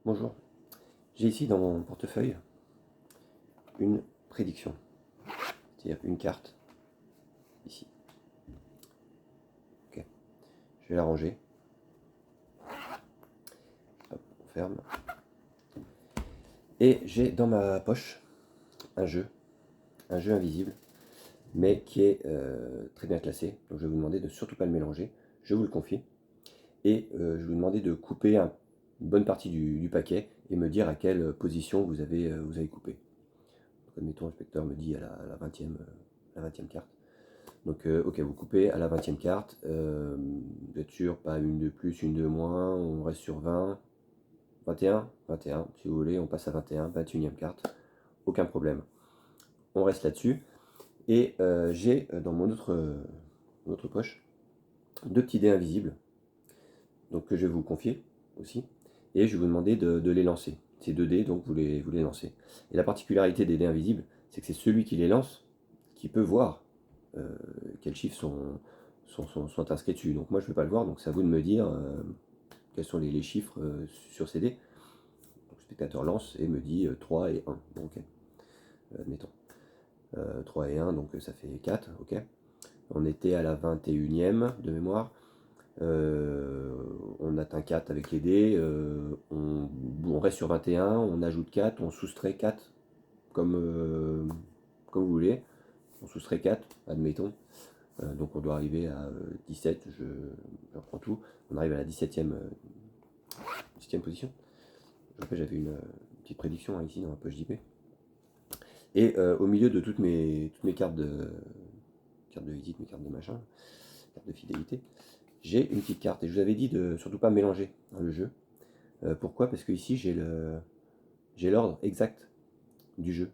Bonjour, j'ai ici dans mon portefeuille une prédiction, c'est-à-dire une carte, ici. Ok, je vais la ranger. Hop, on ferme. Et j'ai dans ma poche un jeu invisible, mais qui est très bien classé. Donc je vais vous demander de surtout pas le mélanger, je vous le confie. Et je vais vous demander de couper une bonne partie du paquet et me dire à quelle position vous avez coupé. Donc, admettons, le spectateur me dit à la 20e carte. Donc, ok, vous coupez à la 20e carte. Vous êtes sûr, pas une de plus, une de moins. On reste sur 20. 21, 21, si vous voulez, on passe à 21, 21e carte. Aucun problème. On reste là-dessus. Et j'ai dans mon autre poche deux petits dés invisibles, donc que je vais vous confier aussi. Et je vais vous demander de les lancer. Ces deux dés, donc vous les lancez. Et la particularité des dés invisibles, c'est que c'est celui qui les lance qui peut voir euh, quels chiffres sont inscrits dessus. Donc moi je ne peux pas le voir, donc c'est à vous de me dire quels sont les chiffres sur ces dés. Donc, le spectateur lance et me dit 3 et 1. Bon, ok, admettons. 3 et 1, donc ça fait 4, ok. On était à la 21e de mémoire. On atteint 4 avec les dés, on reste sur 21, on ajoute 4, on soustrait 4 comme vous voulez. On soustrait 4, admettons. Donc on doit arriver à 17, je reprends tout. On arrive à la 17e position. Après j'avais une petite prédiction hein, ici dans ma poche d'IP. Et au milieu de toutes mes cartes de visite, mes cartes de machin, cartes de fidélité, j'ai une petite carte. Et je vous avais dit de surtout pas mélanger dans le jeu. Pourquoi? Parce que ici j'ai l'ordre exact du jeu.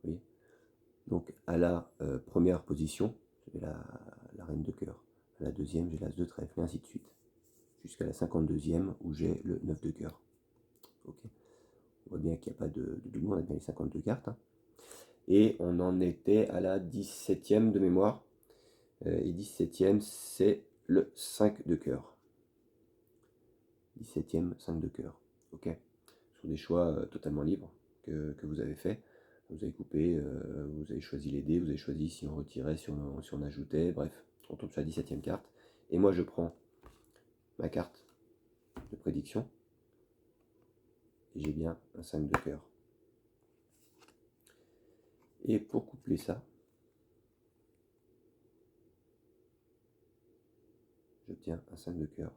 Vous voyez. Donc à la première position, j'ai la reine de cœur. À la deuxième, j'ai l'as de trèfle, et ainsi de suite. Jusqu'à la 52e où j'ai le 9 de cœur. Okay. On voit bien qu'il n'y a pas de doublon, on a bien les 52 cartes. Hein. Et on en était à la 17e de mémoire. Et 17e, c'est le 5 de cœur. 17e, 5 de cœur. Ok. Ce sont des choix totalement libres que vous avez fait. Vous avez coupé, vous avez choisi les dés, vous avez choisi si on retirait, si on ajoutait, bref, on tombe sur la 17e carte. Et moi je prends ma carte de prédiction, et j'ai bien un 5 de cœur. Et pour coupler ça, j'obtiens un 5 de cœur.